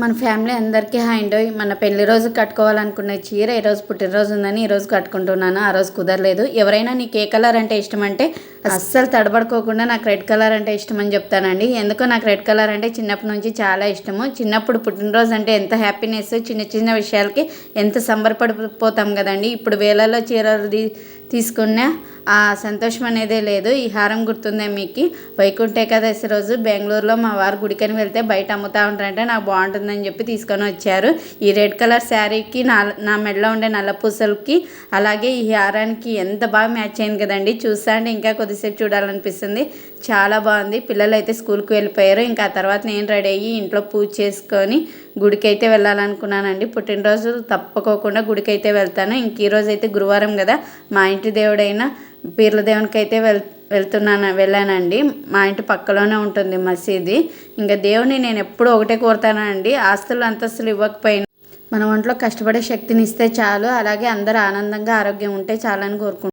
మన ఫ్యామిలీ అందరికీ హాయ్ అండి. మన పెళ్లి రోజు కట్టుకోవాలనుకున్న చీర ఈరోజు పుట్టినరోజు ఉందని ఈరోజు కట్టుకుంటున్నాను. ఆ రోజు కుదరలేదు. ఎవరైనా నీకు ఏ కలర్ అంటే ఇష్టం అంటే అస్సలు తడబడుకోకుండా నాకు రెడ్ కలర్ అంటే ఇష్టం అని చెప్తానండి. ఎందుకో నాకు రెడ్ కలర్ అంటే చిన్నప్పటి నుంచి చాలా ఇష్టము. చిన్నప్పుడు పుట్టినరోజు అంటే ఎంత హ్యాపీనెస్, చిన్న చిన్న విషయాలకి ఎంత సంబరపడిపోతాం కదండి. ఇప్పుడు వేలల్లో చీరలు తీసుకున్న ఆ సంతోషం అనేదే లేదు. ఈ హారం గుర్తుందే మీకు? వైకుంఠ ఏకాదశి రోజు బెంగళూరులో మా వారు గుడికని వెళ్తే బయట అమ్ముతూ ఉంటారంటే నాకు బాగుంటుందని చెప్పి తీసుకొని వచ్చారు. ఈ రెడ్ కలర్ శారీకి నా మెడలో ఉండే నల్ల పూసలకి అలాగే ఈ హారానికి ఎంత బాగా మ్యాచ్ అయింది కదండి. చూస్తా అంటే ఇంకా కొద్దిసేపు చూడాలనిపిస్తుంది. చాలా బాగుంది. పిల్లలు అయితే స్కూల్కి వెళ్ళిపోయారు. ఇంకా ఆ తర్వాత నేను రెడీ అయ్యి ఇంట్లో పూజ చేసుకొని గుడికి అయితే వెళ్ళాలనుకున్నానండి. పుట్టినరోజు తప్పకోకుండా గుడికి అయితే వెళ్తాను. ఇంక ఈరోజు అయితే గురువారం కదా, మా ఇంటి దేవుడైన పీర్ల దేవునికి అయితే వెళ్ళానండి. మా ఇంటి పక్కలోనే ఉంటుంది మసీది. ఇంకా దేవుని నేను ఎప్పుడు ఒకటే కోరుతానండి, ఆస్తులు అంతస్తులు ఇవ్వకపోయినా మన ఒంట్లో కష్టపడే శక్తిని ఇస్తే చాలు, అలాగే అందరూ ఆనందంగా ఆరోగ్యం ఉంటే చాలని కోరుకుంటున్నాను.